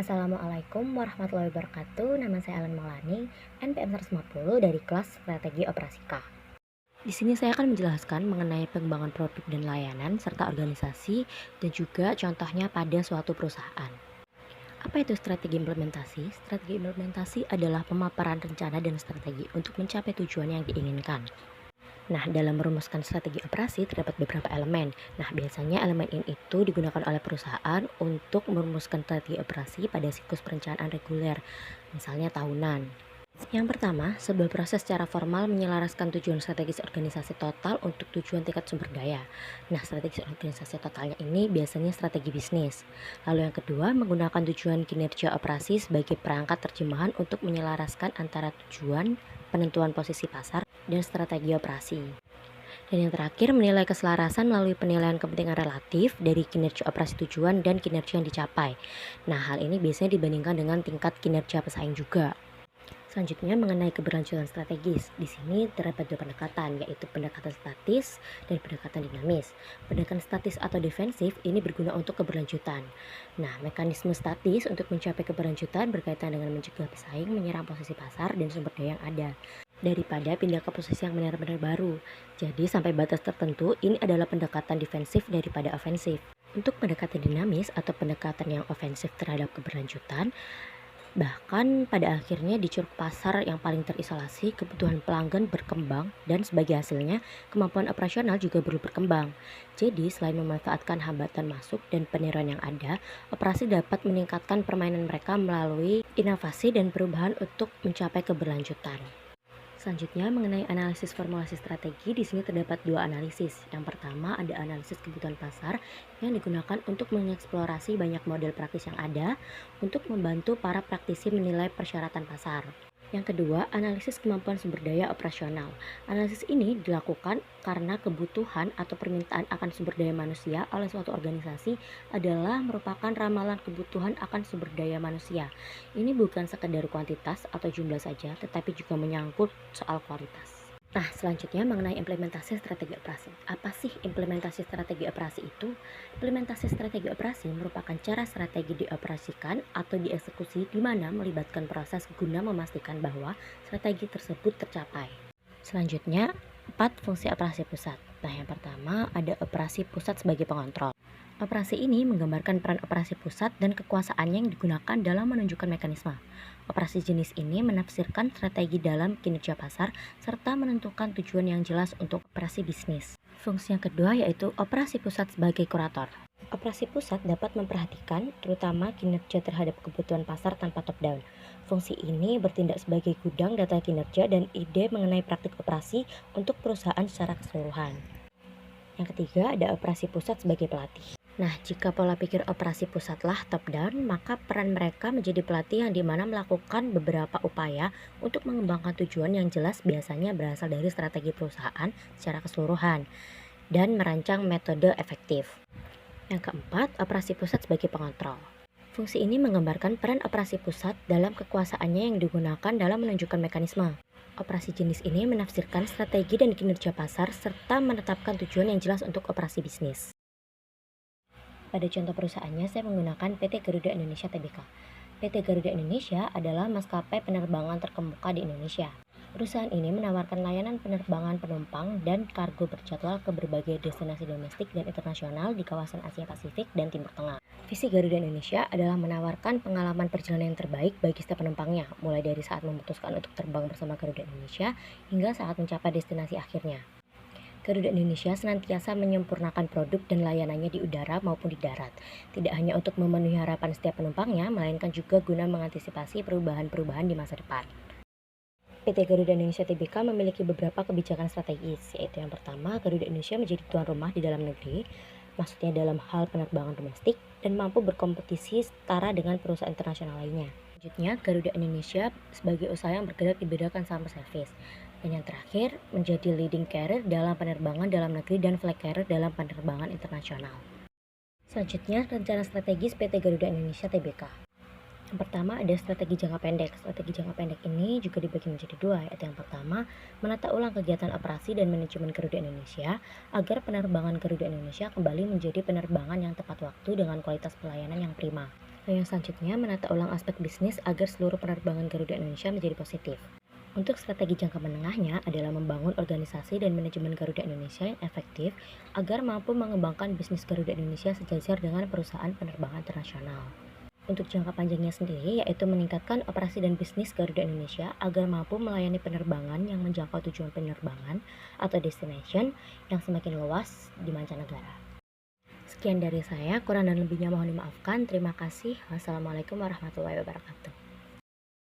Assalamualaikum warahmatullahi wabarakatuh. Nama saya Ellen Maulani, NPM 150 dari kelas Strategi Operasi K. Di sini saya akan menjelaskan mengenai pengembangan produk dan layanan serta organisasi dan juga contohnya pada suatu perusahaan. Apa itu strategi implementasi? Strategi implementasi adalah pemaparan rencana dan strategi untuk mencapai tujuan yang diinginkan. Nah, dalam merumuskan strategi operasi terdapat beberapa elemen. Nah, biasanya elemen ini itu digunakan oleh perusahaan untuk merumuskan strategi operasi pada siklus perencanaan reguler, misalnya tahunan. Yang pertama, sebuah proses secara formal menyelaraskan tujuan strategis organisasi total untuk tujuan tingkat sumber daya. Nah, strategi organisasi totalnya ini biasanya strategi bisnis. Lalu yang kedua, menggunakan tujuan kinerja operasi sebagai perangkat terjemahan untuk menyelaraskan antara tujuan, penentuan posisi pasar, dan strategi operasi. Dan yang terakhir, menilai keselarasan melalui penilaian kepentingan relatif dari kinerja operasi tujuan dan kinerja yang dicapai. Nah, hal ini biasanya dibandingkan dengan tingkat kinerja pesaing juga. Selanjutnya mengenai keberlanjutan strategis. Di sini terdapat dua pendekatan, yaitu pendekatan statis dan pendekatan dinamis. Pendekatan statis atau defensif ini berguna untuk keberlanjutan. Nah, mekanisme statis untuk mencapai keberlanjutan berkaitan dengan mencegah pesaing menyerang posisi pasar dan sumber daya yang ada, daripada pindah ke posisi yang benar-benar baru. Jadi sampai batas tertentu ini adalah pendekatan defensif daripada ofensif. Untuk pendekatan dinamis atau pendekatan yang ofensif terhadap keberlanjutan, bahkan pada akhirnya di ceruk pasar yang paling terisolasi, kebutuhan pelanggan berkembang dan sebagai hasilnya kemampuan operasional juga perlu berkembang. Jadi selain memanfaatkan hambatan masuk dan peniruan yang ada, operasi dapat meningkatkan permainan mereka melalui inovasi dan perubahan untuk mencapai keberlanjutan. Selanjutnya mengenai analisis formulasi strategi, di sini terdapat dua analisis. Yang pertama ada analisis kebutuhan pasar yang digunakan untuk mengeksplorasi banyak model praktis yang ada untuk membantu para praktisi menilai persyaratan pasar. Yang kedua, analisis kemampuan sumber daya operasional. Analisis ini dilakukan karena kebutuhan atau permintaan akan sumber daya manusia oleh suatu organisasi adalah merupakan ramalan kebutuhan akan sumber daya manusia. Ini bukan sekedar kuantitas atau jumlah saja, tetapi juga menyangkut soal kualitas. Nah, selanjutnya mengenai implementasi strategi operasi. Apa sih implementasi strategi operasi itu? Implementasi strategi operasi merupakan cara strategi dioperasikan atau dieksekusi di mana melibatkan proses guna memastikan bahwa strategi tersebut tercapai. Selanjutnya, 4 fungsi operasi pusat. Nah, yang pertama ada operasi pusat sebagai pengontrol. Operasi ini menggambarkan peran operasi pusat dan kekuasaannya yang digunakan dalam menunjukkan mekanisme. Operasi jenis ini menafsirkan strategi dalam kinerja pasar serta menentukan tujuan yang jelas untuk operasi bisnis. Fungsi yang kedua yaitu operasi pusat sebagai kurator. Operasi pusat dapat memperhatikan terutama kinerja terhadap kebutuhan pasar tanpa top down. Fungsi ini bertindak sebagai gudang data kinerja dan ide mengenai praktik operasi untuk perusahaan secara keseluruhan. Yang ketiga ada operasi pusat sebagai pelatih. Nah, jika pola pikir operasi pusatlah top down, maka peran mereka menjadi pelatih yang dimana melakukan beberapa upaya untuk mengembangkan tujuan yang jelas biasanya berasal dari strategi perusahaan secara keseluruhan dan merancang metode efektif. Yang keempat, operasi pusat sebagai pengontrol. Fungsi ini menggambarkan peran operasi pusat dalam kekuasaannya yang digunakan dalam menunjukkan mekanisme. Operasi jenis ini menafsirkan strategi dan kinerja pasar serta menetapkan tujuan yang jelas untuk operasi bisnis. Pada contoh perusahaannya, saya menggunakan PT Garuda Indonesia Tbk. PT Garuda Indonesia adalah maskapai penerbangan terkemuka di Indonesia. Perusahaan ini menawarkan layanan penerbangan penumpang dan kargo berjadwal ke berbagai destinasi domestik dan internasional di kawasan Asia Pasifik dan Timur Tengah. Visi Garuda Indonesia adalah menawarkan pengalaman perjalanan yang terbaik bagi setiap penumpangnya, mulai dari saat memutuskan untuk terbang bersama Garuda Indonesia hingga saat mencapai destinasi akhirnya. Garuda Indonesia senantiasa menyempurnakan produk dan layanannya di udara maupun di darat, tidak hanya untuk memenuhi harapan setiap penumpangnya, melainkan juga guna mengantisipasi perubahan-perubahan di masa depan. PT Garuda Indonesia Tbk memiliki beberapa kebijakan strategis, yaitu yang pertama, Garuda Indonesia menjadi tuan rumah di dalam negeri, maksudnya dalam hal penerbangan domestik, dan mampu berkompetisi setara dengan perusahaan internasional lainnya. Selanjutnya, Garuda Indonesia sebagai usaha yang bergerak di bidang customer service. Dan yang terakhir, menjadi leading carrier dalam penerbangan dalam negeri dan flag carrier dalam penerbangan internasional. Selanjutnya, rencana strategis PT Garuda Indonesia Tbk. Yang pertama ada strategi jangka pendek. Strategi jangka pendek ini juga dibagi menjadi dua, yaitu yang pertama, menata ulang kegiatan operasi dan manajemen Garuda Indonesia agar penerbangan Garuda Indonesia kembali menjadi penerbangan yang tepat waktu dengan kualitas pelayanan yang prima. Yang selanjutnya, menata ulang aspek bisnis agar seluruh penerbangan Garuda Indonesia menjadi positif. Untuk strategi jangka menengahnya adalah membangun organisasi dan manajemen Garuda Indonesia yang efektif agar mampu mengembangkan bisnis Garuda Indonesia sejajar dengan perusahaan penerbangan internasional. Untuk jangka panjangnya sendiri, yaitu meningkatkan operasi dan bisnis Garuda Indonesia agar mampu melayani penerbangan yang menjangkau tujuan penerbangan atau destination yang semakin luas di mancanegara. Sekian dari saya, kurang dan lebihnya mohon dimaafkan. Terima kasih. Wassalamualaikum warahmatullahi wabarakatuh.